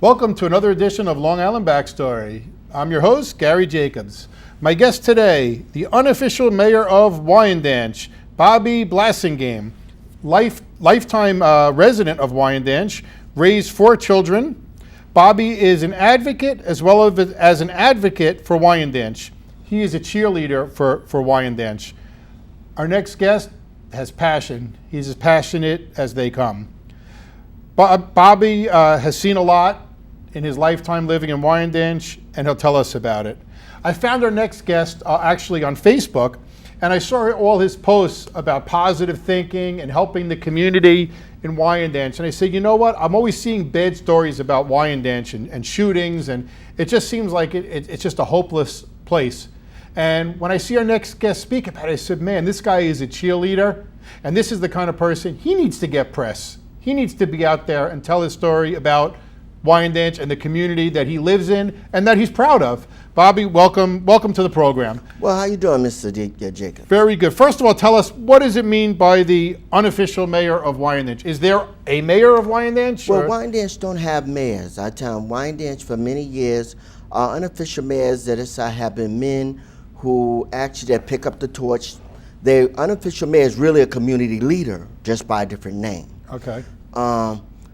Welcome to another edition of Long Island Backstory. I'm your host, Gary Jacobs. My guest today, the unofficial mayor of Wyandanch, Bobby Blassingame, lifetime resident of Wyandanch, raised 4 children. Bobby is an advocate as well as an advocate for Wyandanch. He is a cheerleader for Wyandanch. Our next guest has passion. He's as passionate as they come. Bobby has seen a lot in his lifetime living in Wyandanch, and he'll tell us about it. I found our next guest actually on Facebook, and I saw all his posts about positive thinking and helping the community in Wyandanch. And I said, you know what? I'm always seeing bad stories about Wyandanch and shootings, and it just seems like it's just a hopeless place. And when I see our next guest speak about it, I said, man, this guy is a cheerleader, and this is the kind of person, he needs to get press. He needs to be out there and tell his story about Wyandanch and the community that he lives in and that he's proud of. Bobby, welcome to the program. Well, how you doing, Mr. Jacob? Very good. First of all, tell us, what does it mean by the unofficial mayor of Wyandanch? Is there a mayor of Wyandanch? Well, Wyandanch don't have mayors. I tell them, Wyandanch for many years, our unofficial mayors have been men who actually that pick up the torch. The unofficial mayor is really a community leader, just by a different name. Okay.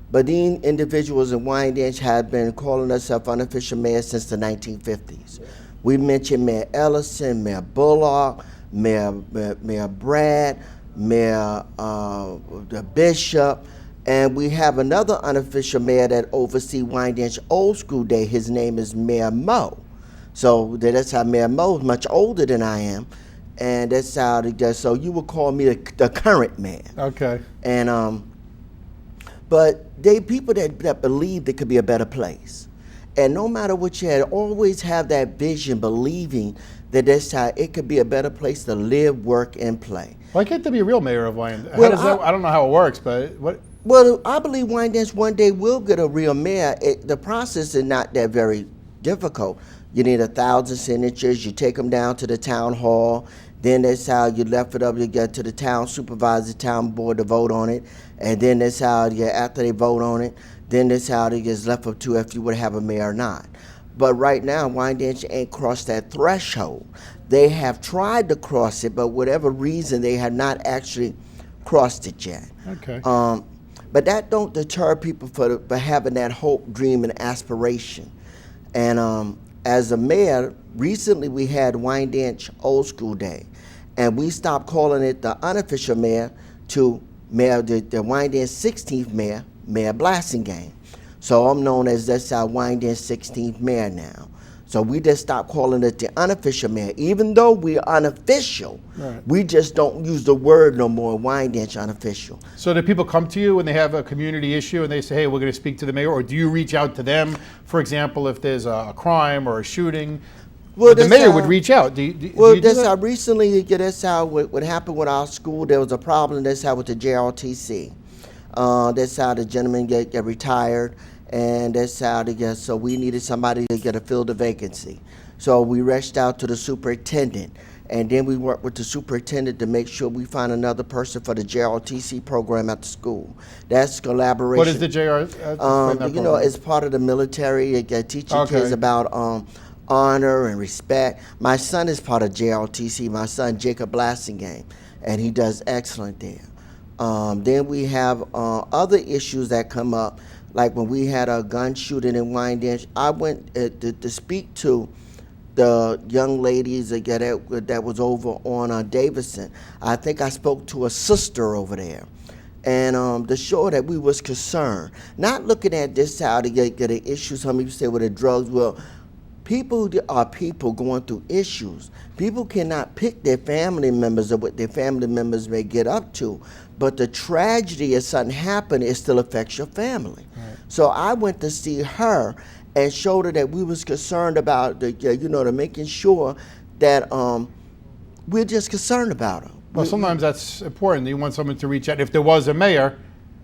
But these individuals in Wyandanch have been calling themselves unofficial mayors since the 1950s. We mentioned Mayor Ellison, Mayor Bullock, Mayor Brad, Mayor the Bishop, and we have another unofficial mayor that oversees Wyandanch Old School Day. His name is Mayor Mo. So that's how Mayor Mo is much older than I am, and that's how it does. So you would call me the current mayor. Okay. And but they people that believe there could be a better place, and no matter what you had, always have that vision, believing that that's how it could be a better place to live, work, and play. Why can't there be a real mayor of Wyandanch? Well, I don't know how it works, but what? Well, I believe Wyandanch one day will get a real mayor. The process is not that very difficult. You need 1,000 signatures. You take them down to the town hall. Then that's how you left it up. You get to the town supervisor, town board to vote on it, and then that's how after they vote on it, then that's how it gets left up to if you would have a mayor or not. But right now, Wyandanch ain't crossed that threshold. They have tried to cross it, but whatever reason, they have not actually crossed it yet. Okay. But that don't deter people for having that hope, dream, and aspiration. And as a mayor, recently we had Wyandanch Old School Day, and we stopped calling it the unofficial mayor to mayor, the Wyandanch 16th mayor, Mayor Blassingame. So I'm known as that's our Wyandanch 16th mayor now. So we just stopped calling it the unofficial mayor, even though we're unofficial. Right. We just don't use the word no more, Wyandanch unofficial. So do people come to you when they have a community issue and they say, hey, we're going to speak to the mayor, or do you reach out to them? For example, if there's a crime or a shooting, well, the mayor would reach out. Do you do that's that? how recently, that's how what happened with our school. There was a problem. That's how with the JRTC. That's how the gentleman get retired. And that's how to get, so we needed somebody to fill the vacancy. So we reached out to the superintendent, and then we worked with the superintendent to make sure we find another person for the JRTC program at the school. That's collaboration. What is the JR? You know, it's part of the military. It teaching kids about honor and respect. My son is part of JRTC, my son Jacob Blassingame, and he does excellent there. Then we have other issues that come up. Like when we had a gun shooting in Wyandanch, I went to speak to the young ladies that was over on Davison. I think I spoke to a sister over there, and to show that we was concerned. Not looking at this how to get an issue. Some people say with the drugs. Well, people are people going through issues. People cannot pick their family members or what their family members may get up to. But the tragedy if something happened, it still affects your family. Right. So I went to see her and showed her that we was concerned about the making sure that we're just concerned about her. Well, sometimes that's important. You want someone to reach out. If there was a mayor,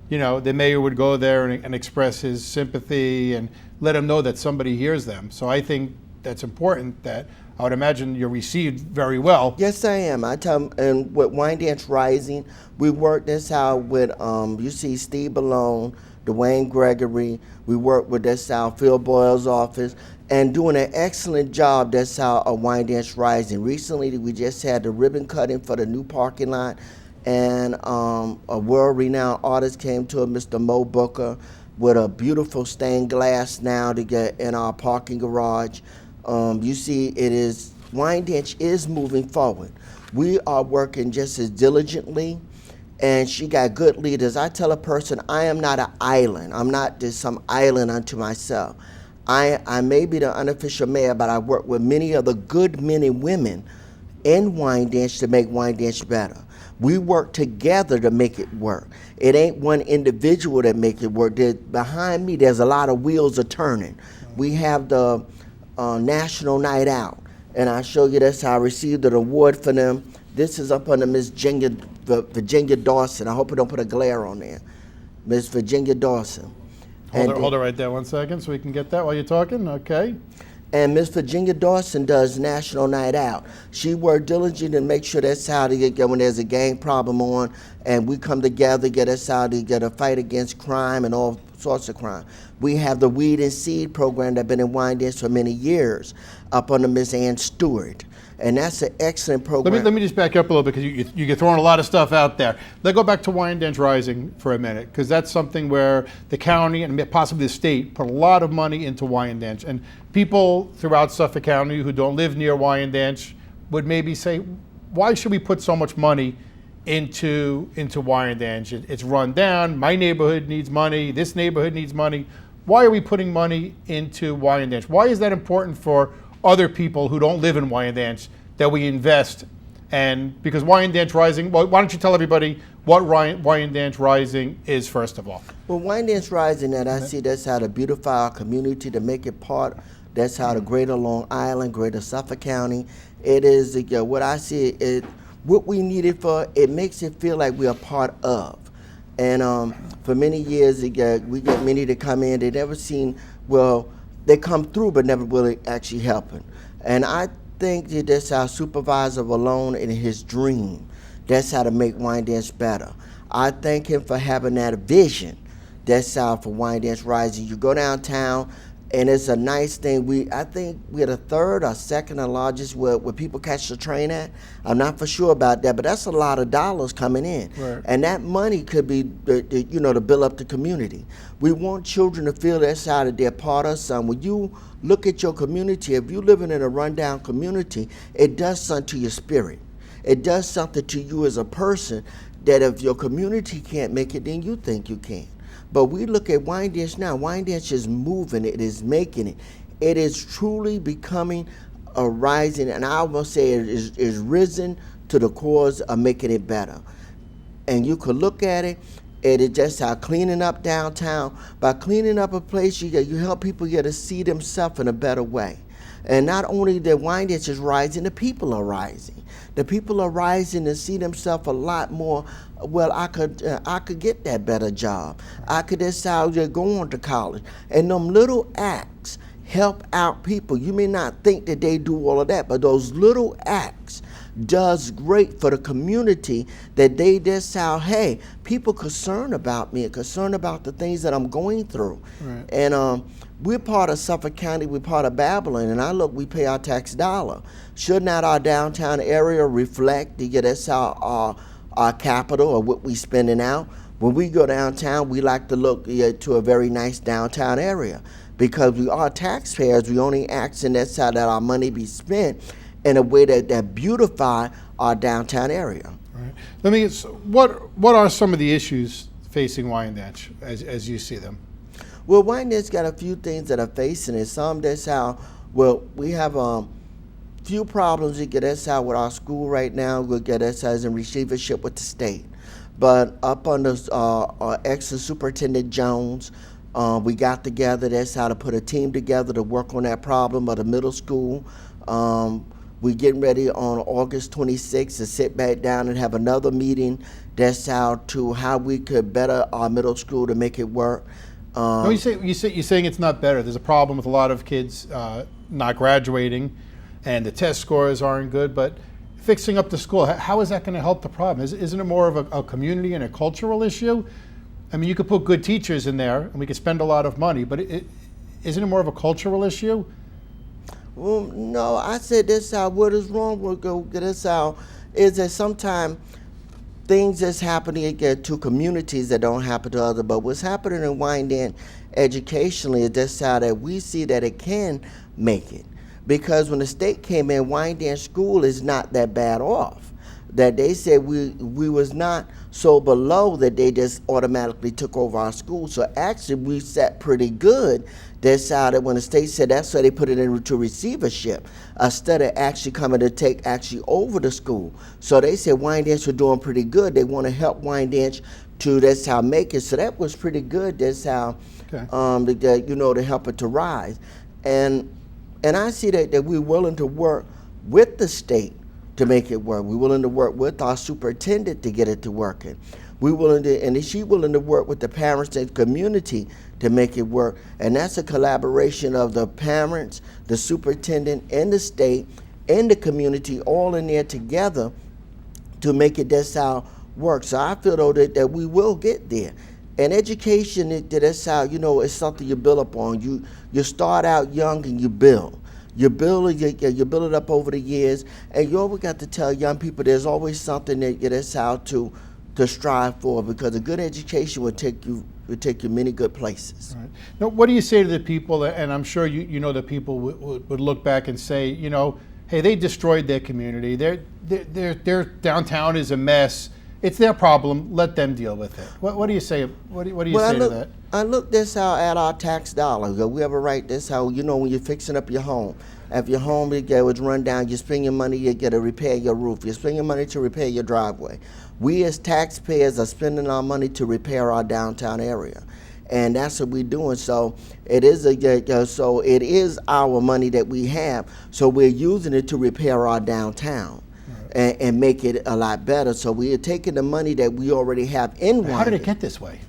the mayor would go there and express his sympathy and let them know that somebody hears them. So I think that's important. That I would imagine you're received very well. Yes, I am. I tell them, and with Wyandanch Rising, we work this out with, you see Steve Malone, Dwayne Gregory. We work with that's how Phil Boyle's office, and doing an excellent job. That's how Wyandanch Rising. Recently, we just had the ribbon cutting for the new parking lot, and a world-renowned artist came to it, Mr. Mo Booker, with a beautiful stained glass now to get in our parking garage. You see, Wyandanch is moving forward. We are working just as diligently, and she got good leaders. I tell a person, I am not an island. I'm not just some island unto myself. I may be the unofficial mayor, but I work with many other good men and women in Wyandanch to make Wyandanch better. We work together to make it work. It ain't one individual that make it work. Behind me, there's a lot of wheels are turning. We have the National Night Out, and I show you that's how I received an award for them. This is up under Miss Virginia Dawson. I hope I don't put a glare on there. Miss Virginia Dawson. Hold it right there 1 second so we can get that while you're talking. Okay. And Miss Virginia Dawson does National Night Out. She worked diligently to make sure that's how to get when there's a gang problem on, and we come together, get us out to get a fight against crime and all sorts of crime. We have the Weed and Seed program that's been in Wyandanch for many years, up under Miss Ann Stewart. And that's an excellent program. Let me just back up a little bit, because you're throwing a lot of stuff out there. Let's go back to Wyandanch Rising for a minute, because that's something where the county and possibly the state put a lot of money into Wyandanch. And people throughout Suffolk County who don't live near Wyandanch would maybe say, why should we put so much money into Wyandanch? It's run down. My neighborhood needs money. This neighborhood needs money. Why are we putting money into Wyandanch? Why is that important for other people who don't live in Wyandanch that we invest? And because Wyandanch Rising, well, why don't you tell everybody what Wyandanch Rising is first of all? Well, Wyandanch Rising, that I see, that's how to beautify our community, to make it part. That's how the greater Long Island, greater Suffolk County, it is, what I see, what we need it for, it makes it feel like we're a part of. And for many years, we get many to come in, they never seen, well, they come through but never really actually helping. And I think that that's our supervisor alone in his dream. That's how to make Wyandanch better. I thank him for having that vision. That's how for Wyandanch Rising. You go downtown, and it's a nice thing. I think we're the third or second or largest where people catch the train at. I'm not for sure about that, but that's a lot of dollars coming in. Right. And that money could be, to build up the community. We want children to feel that side that they're part of something. When you look at your community, if you're living in a rundown community, it does something to your spirit. It does something to you as a person that if your community can't make it, then you think you can. But we look at Wyandanch now. Wyandanch is moving. It is making it. It is truly becoming a rising, and I will say it is risen to the cause of making it better. And you could look at it, and it's just how cleaning up downtown. By cleaning up a place, you help people get to see themselves in a better way. And not only that Wyandanch is rising, the people are rising. The people are rising to see themselves a lot more. Well, I could get that better job. I could decide to go on to college. And them little acts help out people. You may not think that they do all of that, but those little acts does great for the community, that they decide, hey, people concerned about me and concerned about the things that I'm going through. Right. And we're part of Suffolk County, we're part of Babylon, and we pay our tax dollar. Should not our downtown area reflect, that's our capital or what we spending out? When we go downtown, we like to look to a very nice downtown area, because we are taxpayers. We only asking that's how that our money be spent in a way that beautify our downtown area. Right. What are some of the issues facing Wyandanch as you see them? Well, Wyandanch got a few things that are facing it. Some that's how, well, we have few problems we get us out with our school right now. We'll get us as in receivership with the state. But up under our ex-superintendent Jones, we got together, that's how to put a team together to work on that problem of the middle school. We're getting ready on August 26th to sit back down and have another meeting. That's how we could better our middle school to make it work. No, you're saying it's not better. There's a problem with a lot of kids not graduating, and the test scores aren't good. But fixing up the school, how is that going to help the problem? Isn't it more of a community and a cultural issue? I mean, you could put good teachers in there, and we could spend a lot of money, but isn't it more of a cultural issue? Well, no, I said this how what is wrong with this how is that sometimes things that's happening again to communities that don't happen to others. But what's happening in Wyandanch educationally is this how that we see that it can make it. Because when the state came in, Wyandanch school is not that bad off. That they said we was not so below that they just automatically took over our school. So actually we sat pretty good. That's how that when the state said that's why they put it into receivership instead of actually coming to take actually over the school. So they said Wyandanch were doing pretty good. They want to help Wyandanch to that's how make it. So that was pretty good. That's how to help it to rise. And I see that we're willing to work with the state to make it work. We're willing to work with our superintendent to get it to working. We're willing to, and she's willing to work with the parents and community to make it work. And that's a collaboration of the parents, the superintendent, and the state, and the community all in there together to make it that's how work. So I feel though that we will get there. And education, that's how, it's something you build upon. You start out young and you build. You build it up over the years, and you always got to tell young people there's always something that's how to strive for, because a good education will take you many good places. Right. Now, what do you say to the people? And I'm sure you know that people would look back and say, hey, they destroyed their community. Their downtown is a mess. It's their problem. Let them deal with it. What do you say? What do you say to that? I look this how at our tax dollars. We ever write this how when you're fixing up your home. If your home was run down, you spend your money, you get to repair your roof. You spend your money to repair your driveway. We as taxpayers are spending our money to repair our downtown area, and that's what we're doing. So it is it is our money that we have. So we're using it to repair our downtown. And make it a lot better. So we are taking the money that we already have in Wyandanch. How did it get this way?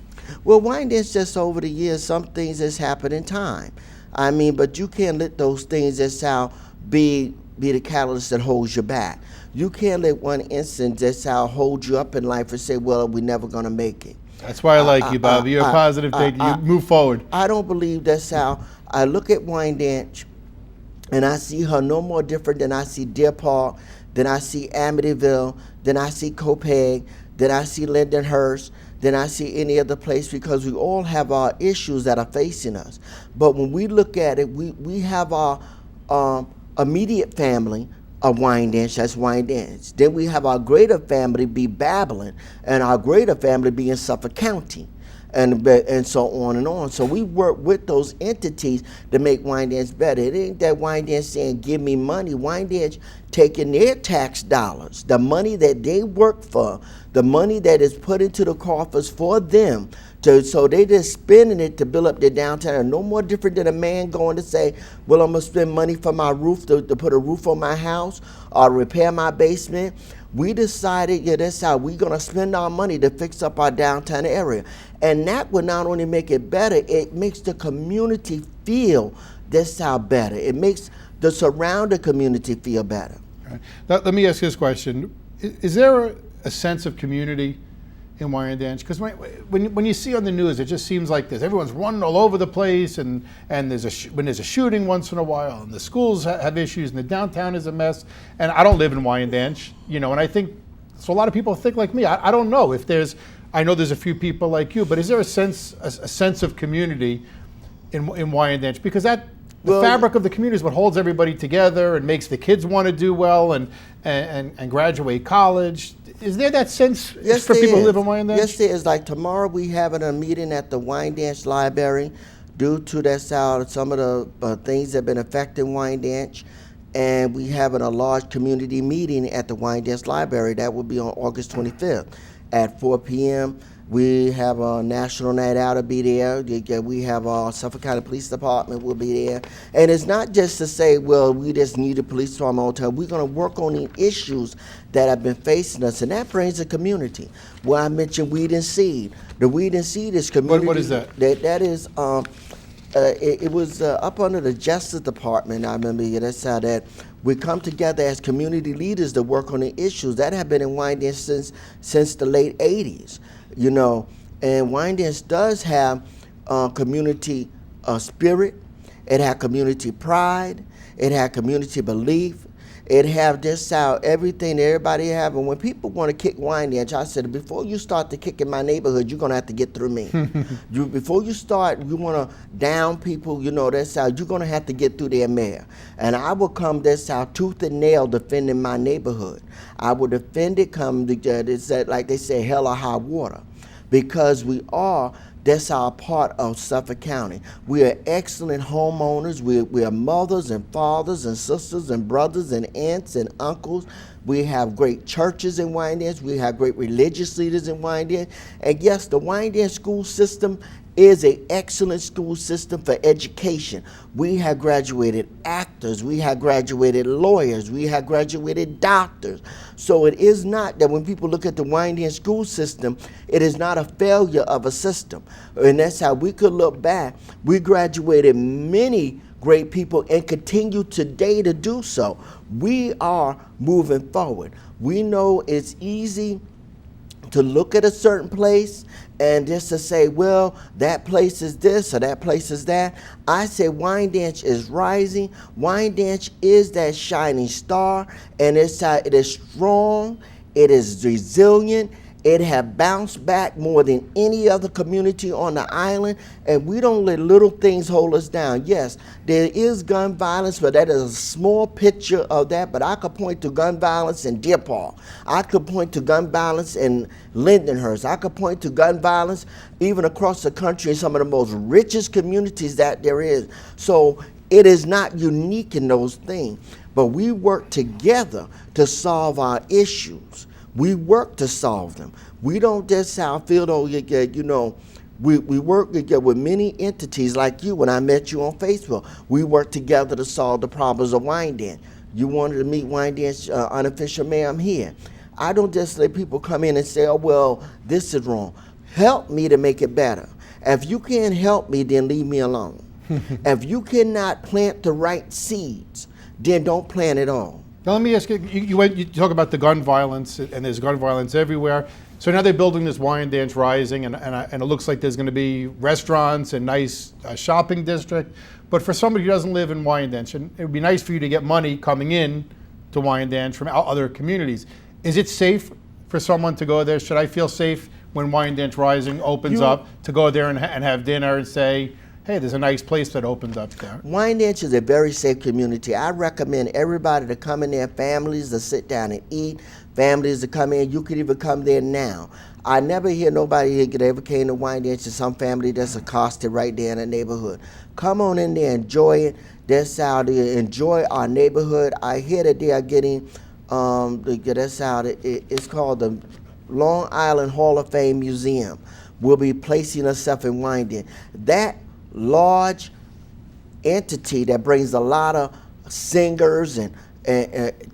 Well, Wyandanch just over the years, some things has happened in time. I mean, but you can't let those things that's how be the catalyst that holds you back. You can't let one instance that's how hold you up in life and say, well, we're never going to make it. That's why I like you, Bobby. You're a positive thinker. You move forward. I don't believe that's how. I look at Wyandanch and I see her no more different than I see Deer Park, then I see Amityville, then I see Copeg, then I see Lindenhurst, then I see any other place, because we all have our issues that are facing us. But when we look at it, we have our immediate family of Wyandanch, that's Wyandanch. Then we have our greater family be Babylon, and our greater family be in Suffolk County. And so on and on. So we work with those entities to make Wyandanch better. It ain't that Wyandanch saying, give me money. Wyandanch taking their tax dollars, the money that they work for, the money that is put into the coffers for them, so they just spending it to build up their downtown. No more different than a man going to say, well, I'm going to spend money for my roof, to put a roof on my house or repair my basement. We decided, that's how we're going to spend our money to fix up our downtown area. And that would not only make it better, it makes the community feel that's how better. It makes the surrounding community feel better. Right. Let me ask you this question. Is there a sense of community in Wyandanch? Because when you see on the news, it just seems like this. Everyone's running all over the place, and when there's a shooting once in a while, and the schools have issues, and the downtown is a mess. And I don't live in Wyandanch, and I think, so a lot of people think like me. I don't know if I know there's a few people like you, but is there a sense of community in Wyandanch? Because the fabric of the community is what holds everybody together and makes the kids want to do well and graduate college. Is there that sense for people who live in Wyandanch? Yes, there is. Like tomorrow we having a meeting at the Wyandanch Library due to some of the things that have been affecting Wyandanch. And we having a large community meeting at the Wyandanch Library. That will be on August 25th at 4 p.m. We have a National Night Out will be there. We have our Suffolk County Police Department will be there. And it's not just to say, well, we just need a police department all the time. We're going to work on the issues that have been facing us, and that brings the community. Well, I mentioned Weed and Seed. The Weed and Seed is community. What is that? That is, it was up under the Justice Department. I remember that's how that we come together as community leaders to work on the issues that have been in Wyandanch since the late 80s. And Wyandanch does have community spirit. It had community pride. It had community belief. It have this out everything that everybody have. And when people want to kick Wyandanch, I said, before you start to kick in my neighborhood, you're gonna have to get through me. Before you start, you want to down people, you know, that's how you're gonna have to get through their mayor. And I will come this out tooth and nail defending my neighborhood. I will defend it come like they say, hell or high water, because that's our part of Suffolk County. We are excellent homeowners. We are mothers and fathers and sisters and brothers and aunts and uncles. We have great churches in Wyandanch. We have great religious leaders in Wyandanch. And yes, the Wyandanch school system is an excellent school system for education. We have graduated actors, we have graduated lawyers, we have graduated doctors. So it is not that when people look at the Wyandanch school system, it is not a failure of a system. And that's how we could look back. We graduated many great people and continue today to do so. We are moving forward. We know it's easy to look at a certain place and just to say, well, that place is this or that place is that. I say Wyandanch is rising. Wyandanch is that shining star, and it is strong, it is resilient, it have bounced back more than any other community on the island, and we don't let little things hold us down. Yes, there is gun violence, but that is a small picture of that, but I could point to gun violence in Deer Park. I could point to gun violence in Lindenhurst. I could point to gun violence even across the country in some of the most richest communities that there is. So it is not unique in those things, but we work together to solve our issues. We work to solve them. We don't just feel, oh, you know, we work with many entities like you. When I met you on Facebook, we work together to solve the problems of Wyandanch. You wanted to meet Wyandanch unofficial mayor, I'm here. I don't just let people come in and say, oh, well, this is wrong. Help me to make it better. If you can't help me, then leave me alone. If you cannot plant the right seeds, then don't plant at all. Now let me ask you, you talk about the gun violence, and there's gun violence everywhere. So now they're building this Wyandanch Rising, and it looks like there's going to be restaurants and nice shopping district. But for somebody who doesn't live in Wyandanch, and it would be nice for you to get money coming in to Wyandanch from other communities. Is it safe for someone to go there? Should I feel safe when Wyandanch Rising opens up to go there and have dinner and say, hey, there's a nice place that opens up there? Wyandanch is a very safe community. I recommend everybody to come in there, families to sit down and eat, families to come in. You could even come there now. I never hear nobody that ever came to Wyandanch to some family that's accosted right there in the neighborhood. Come on in there, enjoy it. That's how to enjoy our neighborhood. I hear that they are getting, that's how it's called the Long Island Hall of Fame Museum. Will be placing itself in Wyandanch. That large entity that brings a lot of singers and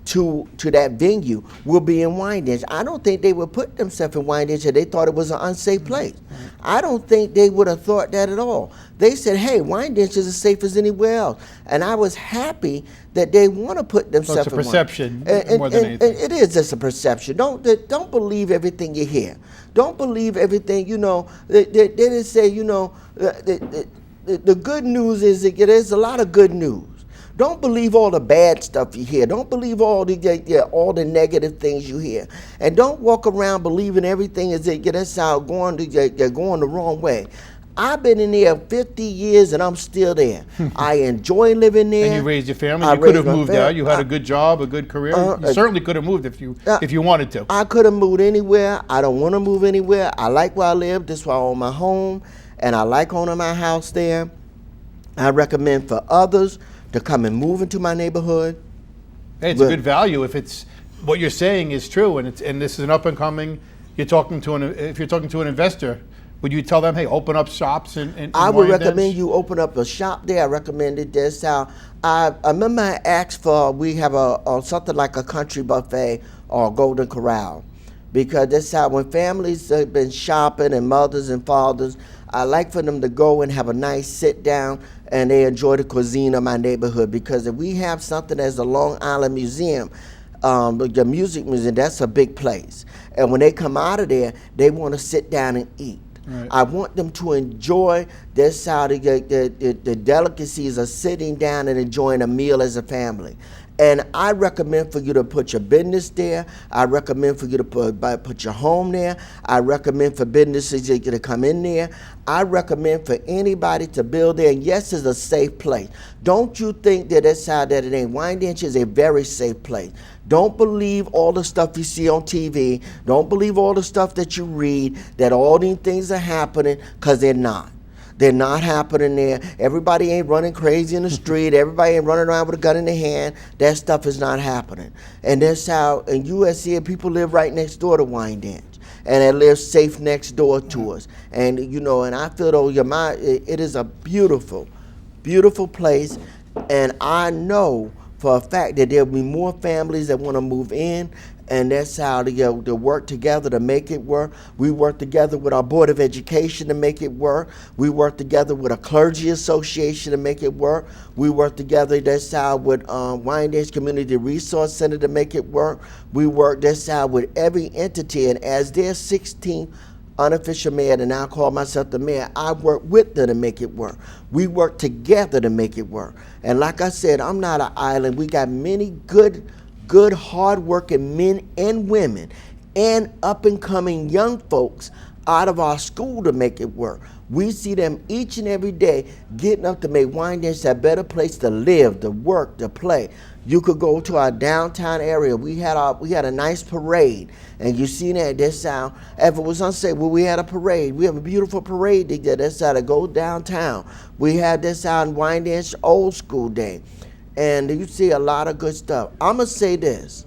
to that venue will be in Wyandanch. I don't think they would put themselves in Wyandanch if they thought it was an unsafe place. I don't think they would have thought that at all. They said, hey, Wyandanch is as safe as anywhere else. And I was happy that they want to put themselves in Wyandanch. It's a perception more than anything. It is just a perception. Don't believe everything you hear. Don't believe everything, you know. They didn't say, you know, the good news is that there's a lot of good news. Don't believe all the bad stuff you hear. Don't believe all the negative things you hear. And don't walk around believing everything is that's how going the wrong way. I've been in there 50 years and I'm still there. I enjoy living there. And you raised your family. You could have moved out. You had a good job, a good career. You certainly could have moved if you wanted to. I could have moved anywhere. I don't want to move anywhere. I like where I live. This is why I own my home. And I like owning my house there. I recommend for others to come and move into my neighborhood. Hey, it's a good value if it's what you're saying is true, and this is an up and coming. If you're talking to an investor, would you tell them, hey, open up shops in I would Wyandanch? recommend you open up a shop there. I recommended this. How I remember I asked for we have something like a country buffet or a golden corral, because that's how when families have been shopping and mothers and fathers, I like for them to go and have a nice sit down and they enjoy the cuisine of my neighborhood. Because if we have something as the Long Island Museum, the music museum, that's a big place. And when they come out of there, they want to sit down and eat. Right. I want them to enjoy this how the delicacies of sitting down and enjoying a meal as a family. And I recommend for you to put your business there. I recommend for you to put your home there. I recommend for businesses to come in there. I recommend for anybody to build there. And yes, it's a safe place. Don't you think that that's how that it ain't. Wyandanch is a very safe place. Don't believe all the stuff you see on TV. Don't believe all the stuff that you read, that all these things are happening, because they're not. They're not happening there. Everybody ain't running crazy in the street. Everybody ain't running around with a gun in their hand. That stuff is not happening. And that's how in USC people live right next door to Wyandanch. And they live safe next door to us. And and I feel though it is a beautiful, beautiful place. And I know for a fact that there'll be more families that want to move in. And that's how they work together to make it work. We work together with our Board of Education to make it work. We work together with a clergy association to make it work. We work together, that's how, with Wyandanch Community Resource Center to make it work. We work, that's how, with every entity. And as their 16th unofficial mayor, and I call myself the mayor, I work with them to make it work. We work together to make it work. And like I said, I'm not an island. We got many good, hard-working men and women and up-and-coming young folks out of our school to make it work. We see them each and every day getting up to make Wyandanch a better place to live, to work, to play. You could go to our downtown area. We had a nice parade, and you see that. That's how, if it was unsafe, well, we had a parade. We have a beautiful parade to get. That's how to go downtown. We had this out in Wyandanch Old School Day. And you see a lot of good stuff. I'm going to say this.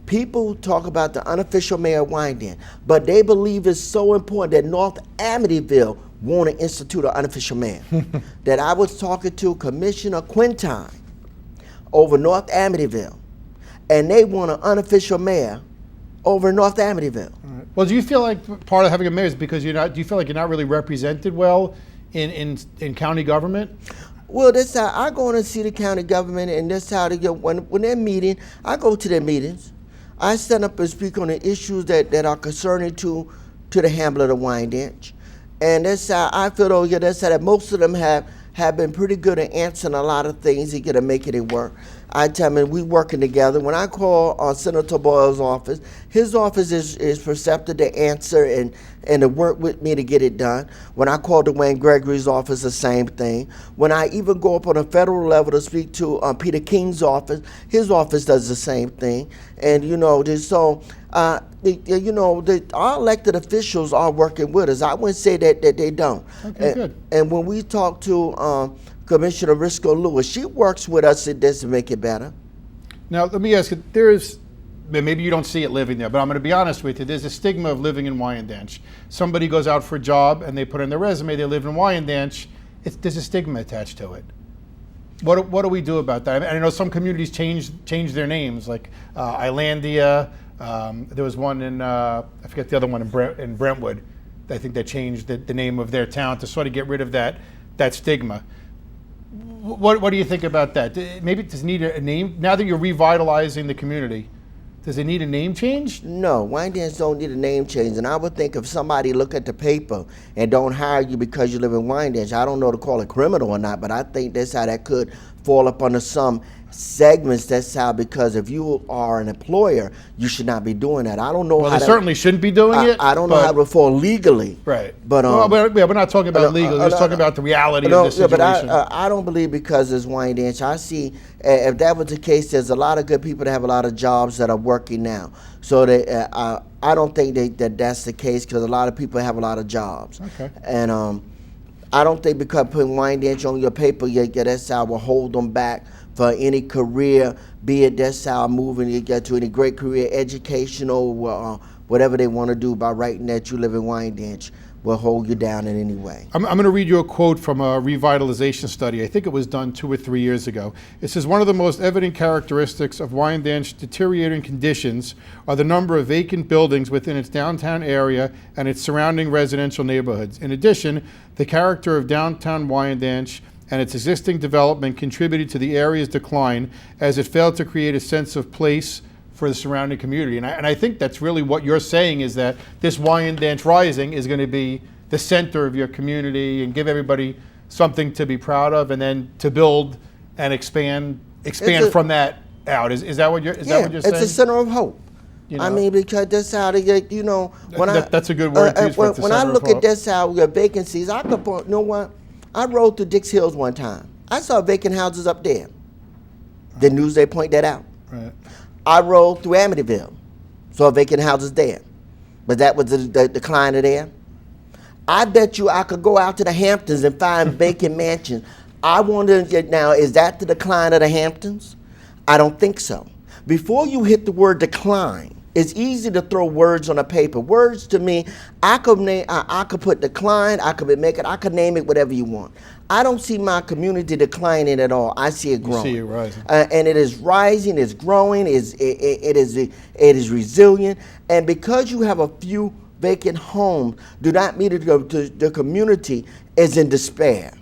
People talk about the unofficial mayor of Wyandanch, but they believe it's so important that North Amityville want to institute an unofficial mayor. That I was talking to Commissioner Quintine over North Amityville, and they want an unofficial mayor over North Amityville. Right. Well, do you feel like part of having a mayor is because do you feel like you're not really represented well in county government? Well, that's how I go in and see the county government, and that's how they go. When they're meeting, I go to their meetings. I stand up and speak on the issues that are concerning to the hamlet of Wyandanch. And that's how I feel, though, that's how that most of them have been pretty good at answering a lot of things and to making it work. I tell them we working together. When I call on Senator Boyle's office, his office is perceptive to answer and to work with me to get it done. When I call Dwayne Gregory's office, the same thing. When I even go up on a federal level to speak to Peter King's office, his office does the same thing. And our elected officials are working with us. I wouldn't say that they don't. Okay, good. And when we talk to Commissioner Risco Lewis, she works with us in this to make it better. Now, let me ask you, maybe you don't see it living there, but I'm going to be honest with you, there's a stigma of living in Wyandanch. Somebody goes out for a job and they put in their resume they live in Wyandanch. There's a stigma attached to it. What do we do about that? I know some communities change their names, like Islandia. There was one in, I forget the other one in Brentwood. I think they changed the name of their town to sort of get rid of that stigma. What do you think about that? Maybe it does need a name, now that you're revitalizing the community. Does it need a name change? No, Wyandanch don't need a name change. And I would think if somebody look at the paper and don't hire you because you live in Wyandanch, I don't know to call it criminal or not, but I think that's how that could fall up under some segments. That's how, because if you are an employer, you should not be doing that. I don't know well, how they certainly shouldn't be doing it. I don't know how to fall legally. Right. But we're not talking about legal. We're just talking about the reality of the situation. But I don't believe because it's Wyandanch. I see if that was the case, there's a lot of good people that have a lot of jobs that are working now. So I don't think that's the case, because a lot of people have a lot of jobs. Okay. And I don't think because putting Wyandanch on your paper, that's how will hold them back for any career, be it that's how moving you get to any great career, educational, whatever they want to do by writing that you live in Wyandanch will hold you down in any way. I'm going to read you a quote from a revitalization study. I think it was done 2 or 3 years ago. It says, one of the most evident characteristics of Wyandanch's deteriorating conditions are the number of vacant buildings within its downtown area and its surrounding residential neighborhoods. In addition, the character of downtown Wyandanch and its existing development contributed to the area's decline, as it failed to create a sense of place for the surrounding community. And I think that's really what you're saying, is that this Wyandanch Rising is going to be the center of your community and give everybody something to be proud of, and then to build and expand from that out. Is that what you're saying? It's a center of hope. You know? I mean, because that's how they get, that's a good word to use for it, when I look at this how we got vacancies, I could point, you know what? I rode through Dix Hills one time. I saw vacant houses up there. The news, they point that out. Right. I rode through Amityville, saw vacant houses there. But that was the decline there. I bet you I could go out to the Hamptons and find vacant mansions. I wonder now, is that the decline of the Hamptons? I don't think so. Before you hit the word decline, it's easy to throw words on a paper. Words to me, I could put decline, I could name it whatever you want. I don't see my community declining at all. I see it growing. You see it rising. And it is rising, it's growing, it is resilient. And because you have a few vacant homes, do not mean the community is in despair.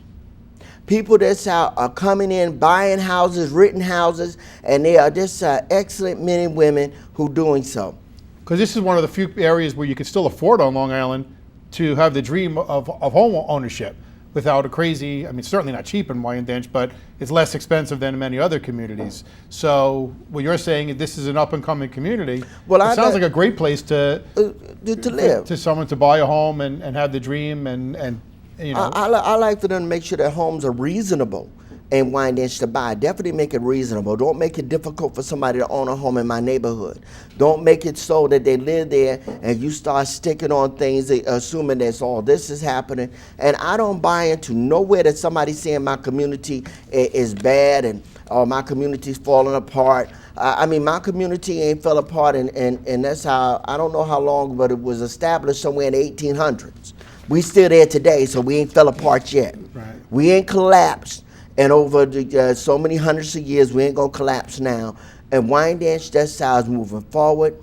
People that's out are coming in, buying houses, renting houses, and they are just excellent men and women who doing so. Because this is one of the few areas where you can still afford on Long Island to have the dream of home ownership without a crazy, I mean, it's certainly not cheap in Wyandanch, but it's less expensive than in many other communities. So what you're saying is this is an up and coming community. Well, it sounds like a great place to live. To someone to buy a home and have the dream and you know. I like for them to make sure that homes are reasonable in Wyandanch to buy. Definitely make it reasonable. Don't make it difficult for somebody to own a home in my neighborhood. Don't make it so that they live there and you start sticking on things, assuming that's all this is happening. And I don't buy into nowhere that somebody's saying my community is bad and my community's falling apart. I mean, my community ain't fell apart, and that's how, I don't know how long, but it was established somewhere in the 1800s. We still there today, so we ain't fell apart yet. Right. We ain't collapsed. And over so many hundreds of years, we ain't gonna collapse now. And Wyandanch, that's how it's moving forward.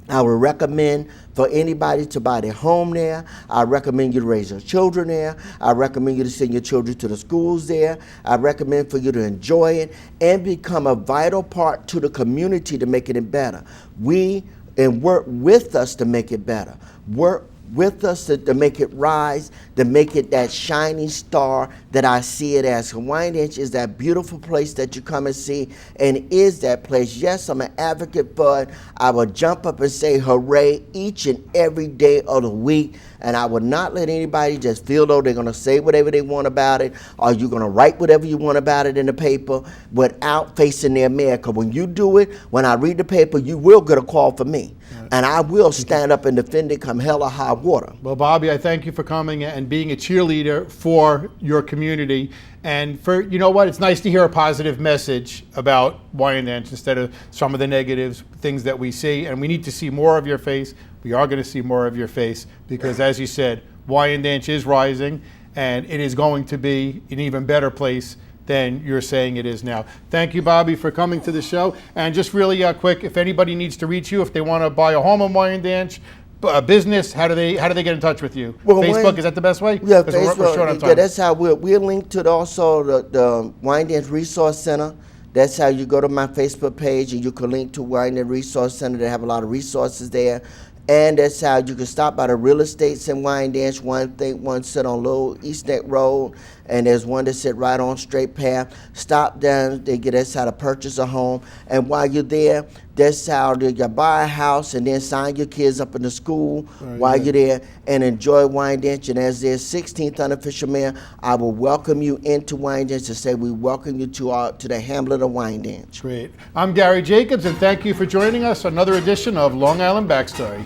I would recommend for anybody to buy their home there. I recommend you to raise your children there. I recommend you to send your children to the schools there. I recommend for you to enjoy it and become a vital part to the community to make it better. And work with us to make it better. Work with us to make it rise, to make it that shining star that I see it as. Wyandanch is that beautiful place that you come and see, and is that place. Yes, I'm an advocate for it. I will jump up and say hooray each and every day of the week, and I would not let anybody just feel though they're going to say whatever they want about it, or you're going to write whatever you want about it in the paper without facing their mayor. Because when you do it, when I read the paper, you will get a call from me. And I will stand up and defend it come hell or high water. Well, Bobby, I thank you for coming and being a cheerleader for your community. And for, you know what, it's nice to hear a positive message about Wyandanch instead of some of the negatives, things that we see. And we need to see more of your face. We are going to see more of your face because, as you said, Wyandanch is rising and it is going to be an even better place than you're saying it is now. Thank you, Bobby, for coming to the show. And just really quick, if anybody needs to reach you, if they want to buy a home in Wyandanch, a business, how do they get in touch with you? Well, Facebook, is that the best way? Yeah, Facebook. We're short on time. Yeah, that's how we're linked to the Wyandanch Resource Center. That's how you go to my Facebook page and you can link to Wyandanch Resource Center. They have a lot of resources there. And that's how you can stop by the real estates in Wyandanch. One sit on Little East Neck Road, and there's one that sit right on Straight Path. Stop down, that's how to purchase a home. And while you're there, that's how you buy a house and then sign your kids up in the school while you're there and enjoy Wyandanch. And as their 16th unofficial mayor, I will welcome you into Wyandanch to say we welcome you to the hamlet of Wyandanch. Great. I'm Gary Jacobs, and thank you for joining us on another edition of Long Island Backstory.